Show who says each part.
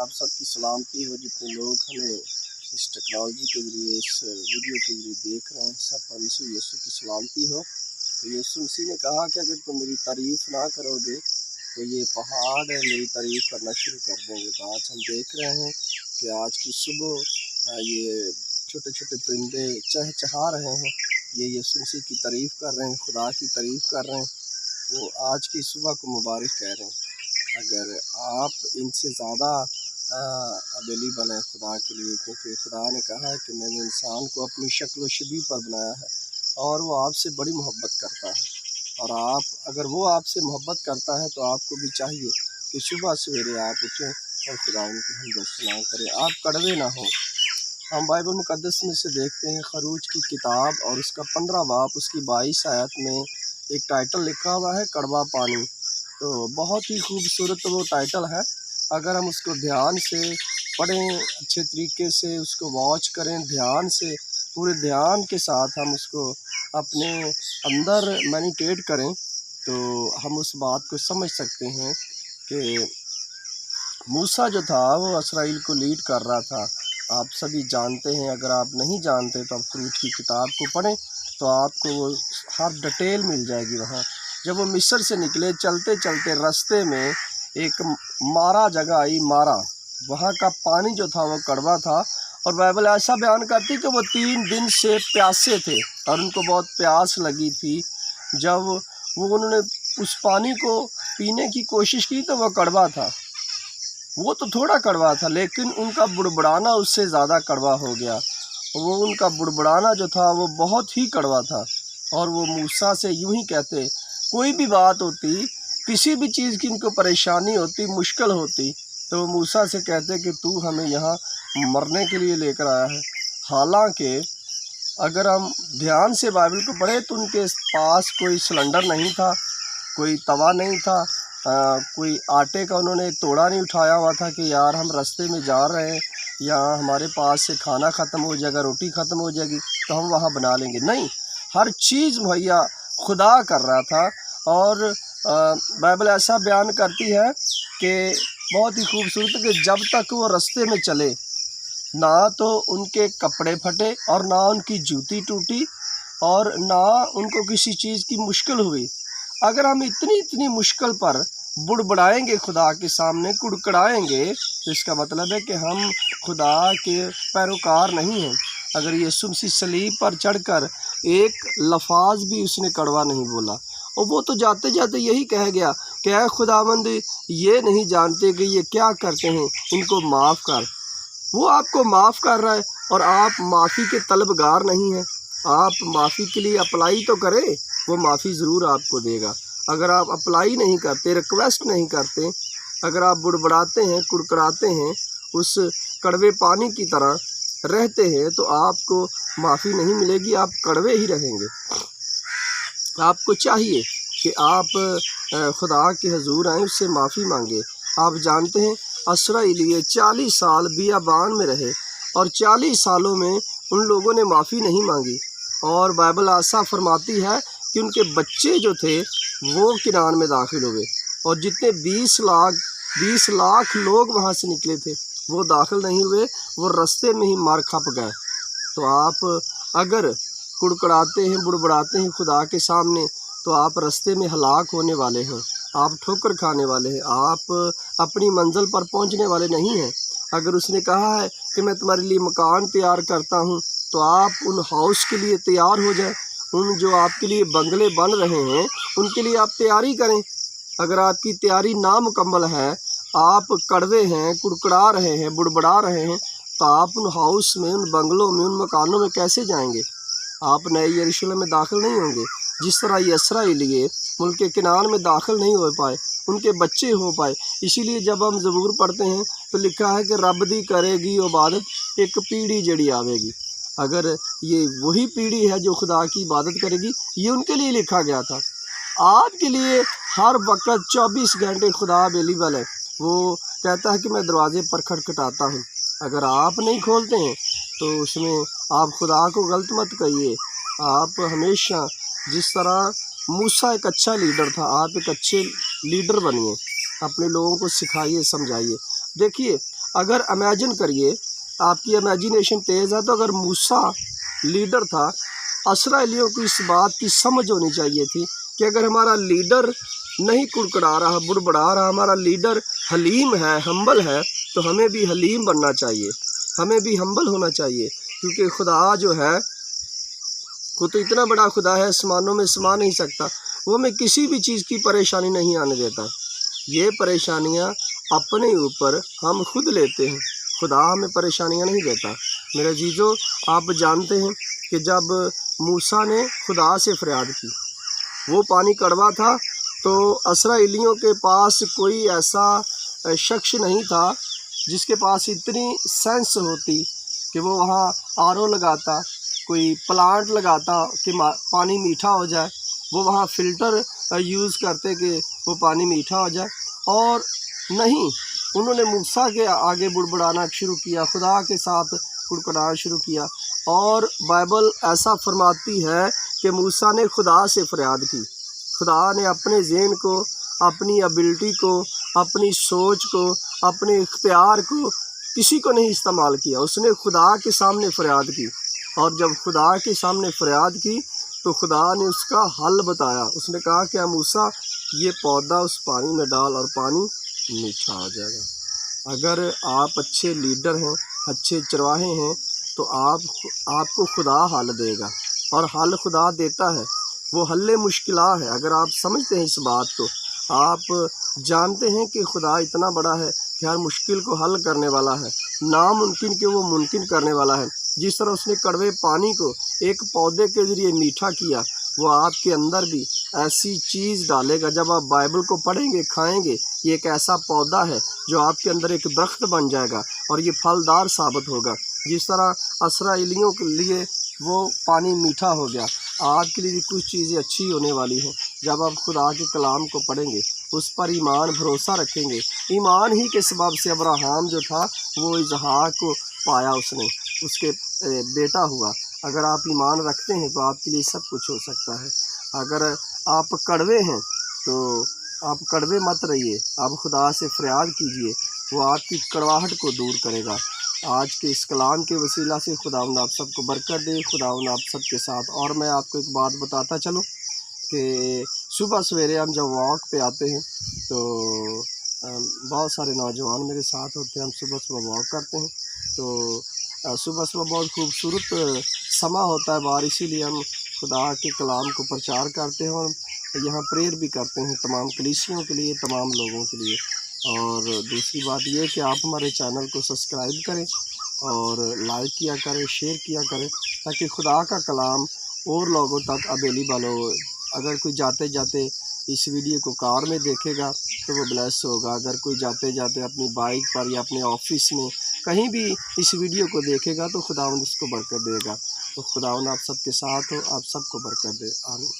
Speaker 1: आप सबकी सलामती हो। जितने लोग हमें इस टेक्नोलॉजी के ज़रिए, इस वीडियो के ज़रिए देख रहे हैं, सब पर मसीह यीशु की सलामती हो। तो यीशु मसीह ने कहा कि अगर तुम मेरी तारीफ़ ना करोगे तो ये पहाड़ मेरी तारीफ़ करना शुरू कर देंगे। तो आज हम देख रहे हैं कि आज की सुबह ये छोटे छोटे परिंदे चहचहा रहे हैं, ये यीशु मसीह की तारीफ़ कर रहे हैं, खुदा की तारीफ़ कर रहे हैं। वो आज की सुबह को मुबारक कह रहे हैं। अगर आप इनसे ज़्यादा अवेलेबल हैं खुदा के लिए, क्योंकि खुदा ने कहा है कि मैंने इंसान को अपनी शक्ल व शबीह पर बनाया है और वो आपसे बड़ी मोहब्बत करता है। और आप अगर वो आपसे मोहब्बत करता है तो आपको भी चाहिए कि सुबह सवेरे आप उठें और खुदा उनकी हमद सना करें, आप कड़वे ना हों। हम बाइबल मुक़द्दस में से देखते हैं खरूज की किताब और उसका 15 बाब उसकी 22 आयत में एक टाइटल लिखा हुआ है, कड़वा पानी। तो बहुत ही खूबसूरत वो टाइटल है। अगर हम उसको ध्यान से पढ़ें, अच्छे तरीके से उसको वॉच करें, ध्यान से पूरे ध्यान के साथ हम उसको अपने अंदर मैनिटेट करें तो हम उस बात को समझ सकते हैं कि मूसा जो था वो इसराइल को लीड कर रहा था। आप सभी जानते हैं, अगर आप नहीं जानते तो आप खरूज की किताब को पढ़ें तो आपको वो हर डिटेल मिल जाएगी वहाँ। जब वो मिस्र से निकले, चलते चलते रास्ते में एक मारा जगह आई, मारा, वहाँ का पानी जो था वो कड़वा था। और बाइबल ऐसा बयान करती कि वो 3 दिन से प्यासे थे और उनको बहुत प्यास लगी थी। जब उन्होंने उस पानी को पीने की कोशिश की तो वो कड़वा था। वो तो थोड़ा कड़वा था, लेकिन उनका बुड़बुड़ाना उससे ज़्यादा कड़वा हो गया। वो उनका बुड़बुड़ाना जो था वो बहुत ही कड़वा था। और वो मूसा से यूं ही कहते, कोई भी बात होती, किसी भी चीज़ की इनको परेशानी होती, मुश्किल होती, तो वो मूसा से कहते कि तू हमें यहाँ मरने के लिए लेकर आया है। हालांकि अगर हम ध्यान से बाइबल को पढ़े तो उनके पास कोई सिलेंडर नहीं था, कोई तवा नहीं था, कोई आटे का उन्होंने तोड़ा नहीं उठाया हुआ था कि यार हम रास्ते में जा रहे हैं, यहाँ हमारे पास से खाना ख़त्म हो जाएगा, रोटी ख़त्म हो जाएगी तो हम वहाँ बना लेंगे। नहीं, हर चीज़ मुहैया खुदा कर रहा था। और बाइबल ऐसा बयान करती है कि बहुत ही खूबसूरत कि जब तक वो रास्ते में चले ना तो उनके कपड़े फटे और ना उनकी जूती टूटी और ना उनको किसी चीज़ की मुश्किल हुई। अगर हम इतनी मुश्किल पर बुड़बुड़ाएंगे, खुदा के सामने कुड़कुड़ाएंगे, तो इसका मतलब है कि हम खुदा के पैरोकार नहीं हैं। अगर यीशु मसीह सलीब पर चढ़कर एक लफाज भी उसने कड़वा नहीं बोला, और वो तो जाते जाते यही कह गया कि ऐ खुदावंद, ये नहीं जानते कि ये क्या करते हैं, इनको माफ़ कर। वो आपको माफ़ कर रहा है और आप माफ़ी के तलबगार नहीं हैं। आप माफ़ी के लिए अप्लाई तो करें, वो माफ़ी ज़रूर आपको देगा। अगर आप अप्लाई नहीं करते, रिक्वेस्ट नहीं करते, अगर आप बुड़बुड़ाते हैं, कुड़कुड़ाते हैं, उस कड़वे पानी की तरह रहते हैं तो आपको माफ़ी नहीं मिलेगी, आप कड़वे ही रहेंगे। आपको चाहिए कि आप खुदा के हुजूर आएँ, उससे माफ़ी मांगे। आप जानते हैं इसराइली 40 साल बियाबान में रहे और 40 सालों में उन लोगों ने माफ़ी नहीं मांगी। और बाइबल ऐसा फरमाती है कि उनके बच्चे जो थे वो किनान में दाखिल हुए और जितने 20 लाख लोग वहाँ से निकले थे वो दाखिल नहीं हुए, वो रास्ते में ही मर खप गए। तो आप अगर कुड़कुड़ाते हैं, बुड़बुड़ाते हैं खुदा के सामने तो आप रास्ते में हलाक होने वाले हैं, आप ठोकर खाने वाले हैं, आप अपनी मंजिल पर पहुंचने वाले नहीं हैं। अगर उसने कहा है कि मैं तुम्हारे लिए मकान तैयार करता हूं तो आप उन हाउस के लिए तैयार हो जाएं, उन जो आपके लिए बंगले बन रहे हैं उनके लिए आप तैयारी करें। अगर आपकी तैयारी नामुकम्मल है, आप कड़वे हैं, कुड़कुड़ा रहे हैं, बुड़बुड़ा रहे हैं, तो आप उन हाउस में, उन बंगलों में, उन मकानों में कैसे जाएंगे? आप नए यरूशलेम में दाखिल नहीं होंगे। जिस तरह ये इसराइली मुल्क किनान में दाखिल नहीं हो पाए, उनके बच्चे हो पाए। इसीलिए जब हम ज़बूर पढ़ते हैं तो लिखा है कि रब दी करेगी इबादत, एक पीढ़ी जड़ी आवेगी। अगर ये वही पीढ़ी है जो खुदा की इबादत करेगी, ये उनके लिए लिखा गया था। आपके लिए हर वक्त 24 घंटे खुदा अवेलेबल है। वो कहता है कि मैं दरवाज़े पर खटखटाता हूँ। अगर आप नहीं खोलते हैं तो उसमें आप खुदा को गलत मत कहिए। आप हमेशा जिस तरह मूसा एक अच्छा लीडर था, आप एक अच्छे लीडर बनिए, अपने लोगों को सिखाइए, समझाइए। देखिए, अगर इमेजिन करिए, आपकी इमेजिनेशन तेज़ है, तो अगर मूसा लीडर था, इसराइलियों को इस बात की समझ होनी चाहिए थी कि अगर हमारा लीडर नहीं कुड़कुड़ा रहा, बुड़बड़ा रहा, हमारा लीडर हलीम है, हम्बल है, तो हमें भी हलीम बनना चाहिए, हमें भी हम्बल होना चाहिए, क्योंकि खुदा जो है वो तो इतना बड़ा खुदा है, आसमानों में समा नहीं सकता, वो हमें किसी भी चीज़ की परेशानी नहीं आने देता। ये परेशानियाँ अपने ऊपर हम खुद लेते हैं, खुदा हमें परेशानियाँ नहीं देता। मेरे अजीज़ों, आप जानते हैं कि जब मूसा ने खुदा से फरियाद की, वो पानी कड़वा था, तो इसराइलियों के पास कोई ऐसा शख्स नहीं था जिसके पास इतनी सेंस होती कि वो वहाँ आरओ लगाता, कोई प्लांट लगाता कि पानी मीठा हो जाए, वो वहाँ फ़िल्टर यूज़ करते कि वो पानी मीठा हो जाए। और नहीं, उन्होंने मूसा के आगे बुड़बुड़ाना शुरू किया, खुदा के साथ कुड़कुड़ाना शुरू किया। और बाइबल ऐसा फरमाती है कि मूसा ने खुदा से फरियाद की, खुदा ने अपने ज़हन को, अपनी एबिलिटी को, अपनी सोच को, अपने इख्तियार को किसी को नहीं इस्तेमाल किया, उसने खुदा के सामने फरियाद की। और जब खुदा के सामने फरियाद की तो खुदा ने उसका हल बताया, उसने कहा कि मूसा ये पौधा उस पानी में डाल और पानी मीठा हो जाएगा। अगर आप अच्छे लीडर हैं, अच्छे चरवाहे हैं, तो आपको खुदा हल देगा, और हल खुदा देता है, वो हल मुश्किला है। अगर आप समझते हैं इस बात को, आप जानते हैं कि खुदा इतना बड़ा है कि हर मुश्किल को हल करने वाला है, नामुमकिन के वो मुमकिन करने वाला है। जिस तरह उसने कड़वे पानी को एक पौधे के ज़रिए मीठा किया, वो आपके अंदर भी ऐसी चीज़ डालेगा। जब आप बाइबल को पढ़ेंगे, खाएंगे, ये एक ऐसा पौधा है जो आपके अंदर एक दरख्त बन जाएगा और ये फलदार साबित होगा। जिस तरह इसराइलियों के लिए वो पानी मीठा हो गया, आपके लिए भी कुछ चीज़ें अच्छी होने वाली हैं। जब आप खुदा के कलाम को पढ़ेंगे, उस पर ईमान भरोसा रखेंगे, ईमान ही के सबब से अब्राहम जो था वो इसहाक को पाया, उसने उसके बेटा हुआ। अगर आप ईमान रखते हैं तो आपके लिए सब कुछ हो सकता है। अगर आप कड़वे हैं तो आप कड़वे मत रहिए, आप खुदा से फरियाद कीजिए, वो आपकी कड़वाहट को दूर करेगा। आज के इस कलाम के वसीला से खुदावंद आप सबको बरकत दे, खुदावंद आप सबके साथ। और मैं आपको एक बात बताता चलूँ कि सुबह सवेरे हम जब वॉक पे आते हैं तो बहुत सारे नौजवान मेरे साथ होते हैं, हम सुबह सुबह वॉक करते हैं। तो सुबह सुबह बहुत खूबसूरत समा होता है बाहर, इसीलिए हम खुदा के कलाम को प्रचार करते हैं और यहाँ प्रेयर भी करते हैं तमाम कलीसियों के लिए, तमाम लोगों के लिए। और दूसरी बात ये कि आप हमारे चैनल को सब्सक्राइब करें और लाइक किया करें, शेयर किया करें, ताकि खुदा का कलाम और लोगों तक अवेलेबल हो। अगर कोई जाते जाते इस वीडियो को कार में देखेगा तो वो ब्लेस होगा। अगर कोई जाते जाते अपनी बाइक पर या अपने ऑफिस में कहीं भी इस वीडियो को देखेगा तो खुदावंद उसको बरकत देगा। तो खुदावंद आप सबके साथ हो, आप सबको बरकत दे। आमीन।